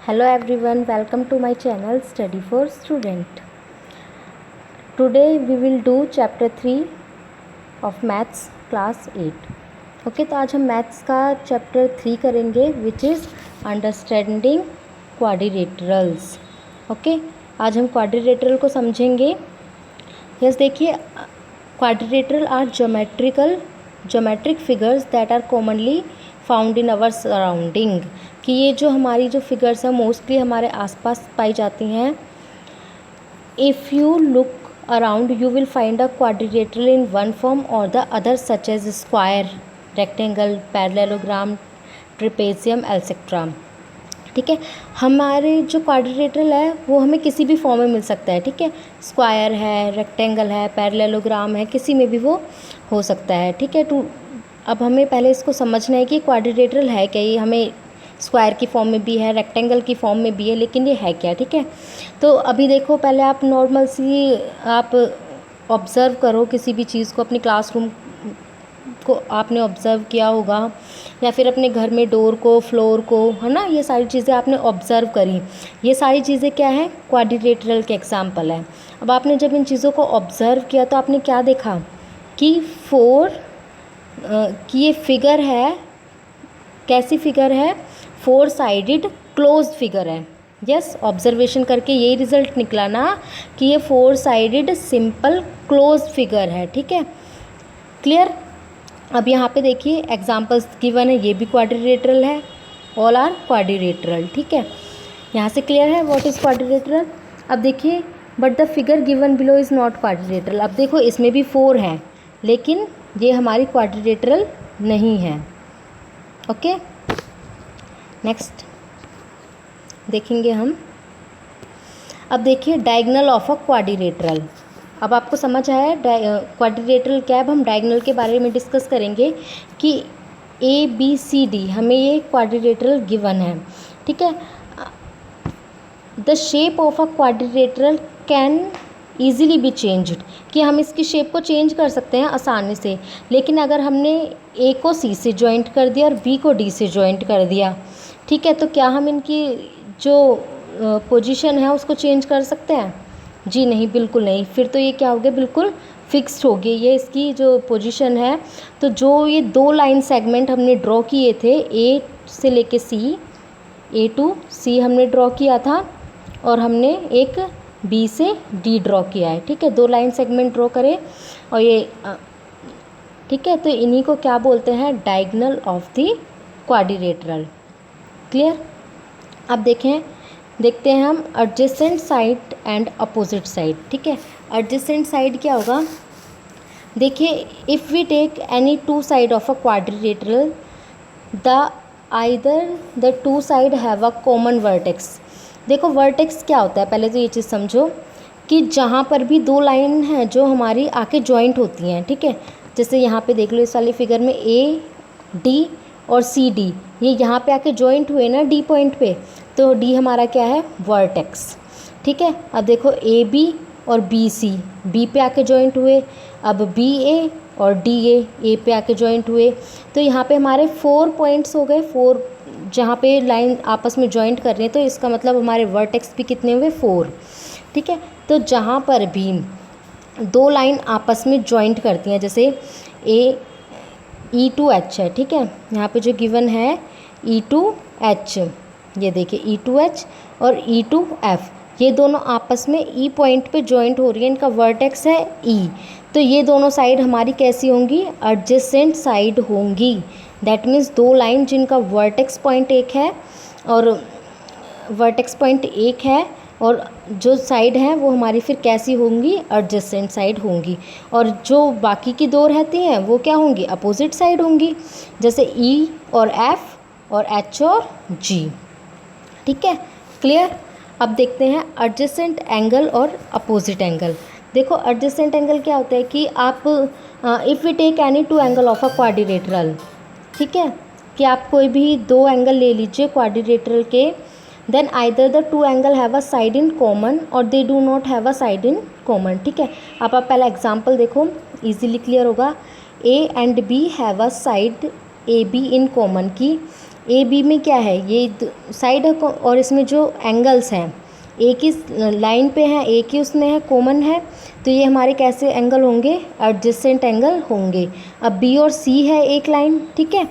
Hello everyone, welcome to my channel Study for Student. Today we will do chapter 3 of Maths class 8. Okay तो आज हम maths का chapter 3 करेंगे which is understanding quadrilaterals. Okay आज हम quadrilateral को समझेंगे. यस देखिए, quadrilateral are geometric figures that are commonly found in our surrounding. कि ये जो हमारी जो फिगर्स हैं मोस्टली हमारे आसपास पाई जाती हैं. If you look around you will find a quadrilateral in one form और the other such as square, rectangle, parallelogram, trapezium etcetera. ठीक है, हमारे जो क्वाड्रिलेटरल है वो हमें किसी भी फॉर्म में मिल सकता है. ठीक है, स्क्वायर है, रेक्टेंगल है, पैरेललोग्राम है, किसी में भी वो हो सकता है. ठीक है, अब हमें पहले इसको समझना है कि क्वाड्रिलेटरल है क्या. ये हमें स्क्वायर की फॉर्म में भी है, रेक्टेंगल की फॉर्म में भी है, लेकिन ये है क्या. ठीक है, तो अभी देखो, पहले आप नॉर्मल सी आप ऑब्ज़र्व करो किसी भी चीज़ को. अपनी क्लासरूम को आपने ऑब्ज़र्व किया होगा या फिर अपने घर में डोर को, फ्लोर को, है ना. ये सारी चीज़ें आपने ऑब्ज़र्व करी. ये सारी चीज़ें क्या है, क्वाड्रिलेटरल के एग्जाम्पल है. अब आपने जब इन चीज़ों को ऑब्ज़र्व किया तो आपने क्या देखा कि कि ये फिगर है. कैसी फिगर है, 4 साइडेड क्लोज फिगर है. यस, ऑब्जर्वेशन करके यही रिजल्ट निकला ना कि ये 4 साइडेड सिंपल क्लोज फिगर है. ठीक है, क्लियर. अब यहाँ पे देखिए एग्जांपल्स गिवन है, ये भी क्वाड्रिलेटरल है. All are quadrilateral. ठीक है, यहाँ से क्लियर है व्हाट इज़ क्वाड्रिलेटरल. अब देखिए, but the figure given below is not quadrilateral. अब देखो, इसमें भी 4 है लेकिन ये हमारी क्वाड्रिलेटरल नहीं है. ओके, नेक्स्ट देखेंगे हम. अब देखिए डायगोनल ऑफ अ क्वाड्रिलेटरल. अब आपको समझ आया क्वाड्रिलेटरल क्या है. अब हम डायगोनल के बारे में डिस्कस करेंगे कि ABCD हमें ये क्वाड्रिलेटरल गिवन है. ठीक है, the shape of a quadrilateral can easily be changed. कि हम इसकी शेप को चेंज कर सकते हैं आसानी से. लेकिन अगर हमने A को C से जॉइंट कर दिया और B को D से जॉइंट कर दिया, ठीक है, तो क्या हम इनकी जो पोजीशन है उसको चेंज कर सकते हैं? जी नहीं, बिल्कुल नहीं. फिर तो ये क्या हो गया, बिल्कुल फिक्स्ड हो गई ये इसकी जो पोजीशन है. तो जो ये 2 लाइन सेगमेंट हमने ड्रॉ किए थे, A से लेके C, A to C हमने ड्रॉ किया था और हमने एक B से D ड्रॉ किया है. ठीक है, 2 लाइन सेगमेंट ड्रॉ करें और ये ठीक है, तो इन्हीं को क्या बोलते हैं, diagonal of the quadrilateral. Clear. अब देखते हैं हम adjacent side and opposite side. ठीक है, एडजेसेंट साइड क्या होगा. देखिए, if we take any 2 side of a quadrilateral the either the 2 side have a common vertex. देखो वर्टेक्स क्या होता है, पहले तो ये चीज़ समझो कि जहाँ पर भी 2 लाइन हैं जो हमारी आके जॉइंट होती हैं. ठीक है, जैसे यहाँ पे देख लो इस वाली फिगर में AD और CD ये यहाँ पे आके जॉइंट हुए ना D पॉइंट पे, तो D हमारा क्या है, वर्टेक्स. ठीक है, अब देखो AB और BC B पे आके जॉइंट हुए. अब BA और DA A पे आके जॉइंट हुए. तो यहाँ पे हमारे 4 पॉइंट्स हो गए. 4 जहाँ पे लाइन आपस में जॉइंट कर रही है, तो इसका मतलब हमारे वर्टेक्स भी कितने हुए, 4. ठीक है, तो जहाँ पर भी 2 लाइन आपस में जॉइंट करती हैं, जैसे E2H है. ठीक है, यहाँ पे जो गिवन है E2H, ये देखिए E2H और E2F, ये दोनों आपस में E पॉइंट पे जॉइंट हो रही है. इनका वर्टेक्स है E. तो ये दोनों साइड हमारी कैसी होंगी, एडजेसेंट साइड होंगी. दैट मीन्स 2 लाइन जिनका वर्टेक्स पॉइंट एक है और जो साइड है वो हमारी फिर कैसी होंगी, एडजेसेंट साइड होंगी. और जो बाकी की 2 रहती हैं वो क्या होंगी, अपोजिट साइड होंगी, जैसे E और F और H और G. ठीक है, क्लियर. अब देखते हैं एडजेसेंट एंगल और अपोजिट एंगल. देखो एडजेसेंट एंगल क्या होता है कि आप if we take any 2 angle of a quadrilateral. ठीक है, कि आप कोई भी 2 एंगल ले लीजिए क्वाड्रिलेटरल के, then either the 2 angle have a side in common और they do not have a side in common. ठीक है, आप पहला एग्जांपल देखो, इजीली क्लियर होगा. A and B have a side AB in common. की ए बी में क्या है, ये साइड है और इसमें जो एंगल्स हैं एक ही लाइन पे हैं, एक ही उसमें है, कॉमन है, तो ये हमारे कैसे एंगल होंगे, एडजेसेंट एंगल होंगे। अब बी और सी है एक लाइन, ठीक है,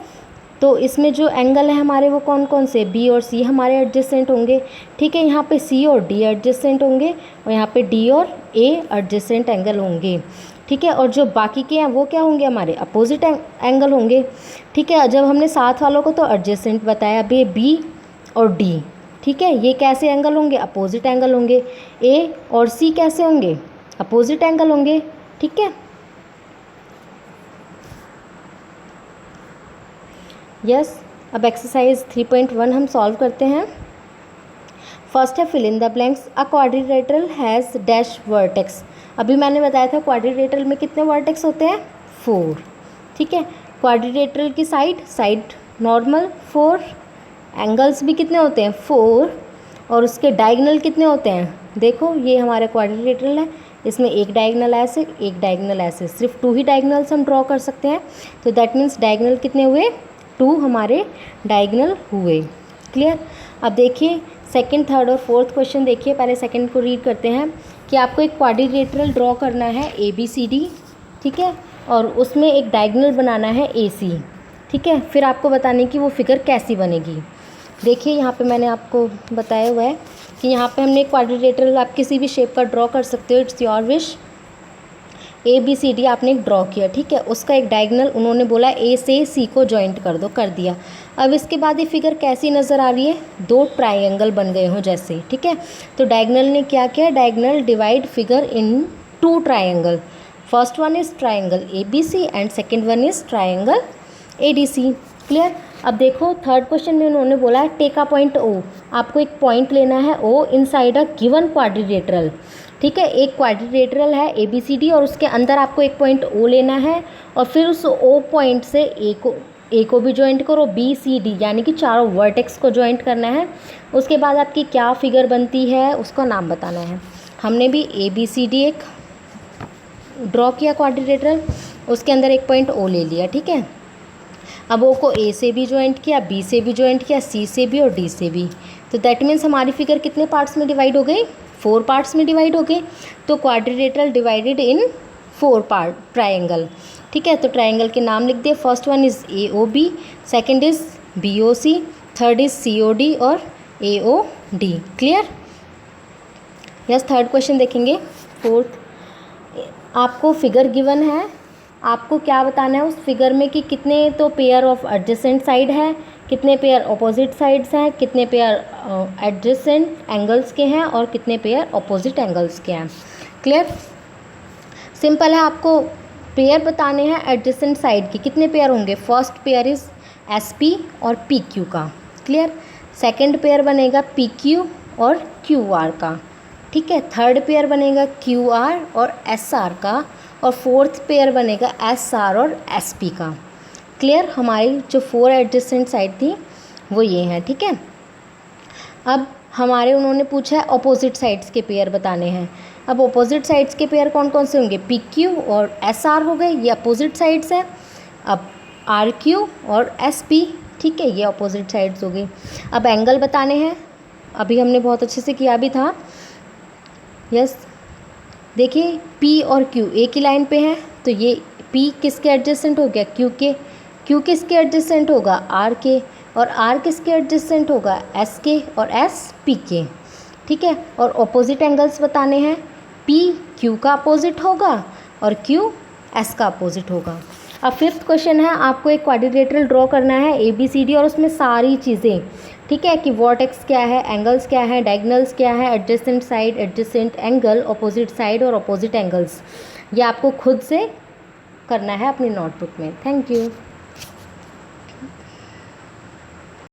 तो इसमें जो एंगल है हमारे वो कौन कौन से, बी और सी हमारे एडजेसेंट होंगे, ठीक है। यहाँ पे सी और डी एडजेसेंट होंगे और यहाँ पे डी और ए एडजेसेंट एंगल होंगे, ठीक है। और जो बाकी के हैं वो क्या होंगे, हमारे अपोजिट एंगल होंगे, ठीक है। जब हमने साथ वालों को तो एडजेसेंट बताया, अब ये बी और डी, ठीक है, ये कैसे एंगल होंगे, अपोजिट एंगल होंगे। ए और सी कैसे होंगे, अपोजिट एंगल होंगे, ठीक है। यस, अब एक्सरसाइज 3.1 हम सॉल्व करते हैं। फर्स्ट है fill in the blanks. A quadrilateral has dash vertex. अभी मैंने बताया था क्वाड्रिलेटरल में कितने वर्टेक्स होते हैं, 4, ठीक है। क्वाड्रिलेटरल की साइड नॉर्मल 4, एंगल्स भी कितने होते हैं, 4, और उसके डायगोनल कितने होते हैं, देखो ये हमारा क्वाड्रिलेटरल है, इसमें एक डायगोनल ऐसे, एक डायगोनल ऐसे, सिर्फ 2 ही डायगोनल्स हम ड्रॉ कर सकते हैं, तो दैट मीन्स डायगोनल कितने हुए, 2 हमारे डायगोनल हुए। क्लियर। अब देखिए सेकंड, थर्ड और फोर्थ क्वेश्चन देखिए, पहले सेकंड को रीड करते हैं कि आपको एक क्वाड्रिलेटरल ड्रॉ करना है ABCD, ठीक है, और उसमें एक डायगोनल बनाना है AC, ठीक है। फिर आपको बताने की वो फिगर कैसी बनेगी। देखिए यहाँ पे मैंने आपको बताया हुआ है कि यहाँ पे हमने क्वाड्रिलेटरल, आप किसी भी शेप का ड्रॉ कर सकते हो, इट्स योर विश। ABCD आपने एक ड्रॉ किया, ठीक है, उसका एक डायगोनल उन्होंने बोला A से C को जॉइंट कर दो, कर दिया। अब इसके बाद ये फिगर कैसी नज़र आ रही है, 2 ट्रायंगल बन गए हों जैसे, ठीक है। तो डायगोनल ने क्या किया, diagonal divide figure in 2 triangle. First one is triangle ABC and second one is triangle ADC। Clear. अब देखो थर्ड क्वेश्चन में उन्होंने बोला है टेक अ पॉइंट O। आपको एक पॉइंट लेना है O inside a given quadrilateral, ठीक है। एक क्वाड्रिलेटरल है ABCD और उसके अंदर आपको एक पॉइंट O लेना है और फिर उस O पॉइंट से A को भी जॉइंट करो, BCD यानी कि चारों वर्टेक्स को जॉइंट करना है। उसके बाद आपकी क्या फिगर बनती है उसका नाम बताना है। हमने भी ABCD एक ड्रॉ किया क्वाड्रिलेटरल, उसके अंदर एक पॉइंट O ले लिया, ठीक है। अब O को A से भी जॉइंट किया, B से भी जॉइंट किया, C से भी और D से भी, तो दैट मीन्स हमारी फिगर कितने पार्ट्स में डिवाइड हो गई, 4 पार्ट्स में डिवाइड हो गए। तो quadrilateral divided in 4 part triangle, ठीक है। तो ट्रायंगल के नाम लिख दिए, first one is AOB, second is BOC, third is COD और AOD। Clear. Yes, third question देखेंगे। फोर्थ, आपको फिगर गिवन है, आपको क्या बताना है उस फिगर में कि कितने तो पेयर ऑफ एडजेसेंट साइड है, कितने पेयर ऑपोजिट साइड्स हैं, कितने पेयर एडजेसेंट एंगल्स के हैं और कितने पेयर ऑपोजिट एंगल्स के हैं। क्लियर। सिंपल है, आपको पेयर बताने हैं एडजेसेंट साइड की, कितने पेयर होंगे, फर्स्ट पेयर इज़ SP और PQ का। क्लियर। सेकंड पेयर बनेगा PQ और QR का, ठीक है। थर्ड पेयर बनेगा QR और SR का और फोर्थ पेयर बनेगा SR और SP का। क्लियर। हमारी जो 4 एडजेसेंट साइड थी वो ये हैं, ठीक है। अब हमारे उन्होंने पूछा है अपोजिट साइड्स के पेयर बताने हैं। अब अपोजिट साइड्स के पेयर कौन कौन से होंगे, PQ और SR हो गए, ये अपोजिट साइड्स हैं। अब RQ और SP, ठीक है, ये अपोजिट साइड्स हो गई। अब एंगल बताने हैं, अभी हमने बहुत अच्छे से किया भी था। यस, देखिए P और Q एक ही लाइन पे हैं, तो ये P किसके एडजेसेंट हो गया, Q के। Q किसके एडजेसेंट होगा, R के, और R किसके एडजेसेंट होगा, S के, और S P के, ठीक है। और अपोजिट एंगल्स बताने हैं, P Q का अपोजिट होगा और Q S का अपोजिट होगा। अब फिफ्थ क्वेश्चन है, आपको एक क्वाड्रिलेटरल ड्रॉ करना है ABCD और उसमें सारी चीज़ें, ठीक है, कि वर्टेक्स क्या है, एंगल्स क्या है, डायगोनल्स क्या है, adjacent side, adjacent angle, opposite side और अपोजिट एंगल्स, ये आपको खुद से करना है अपनी नोटबुक में। Thank you.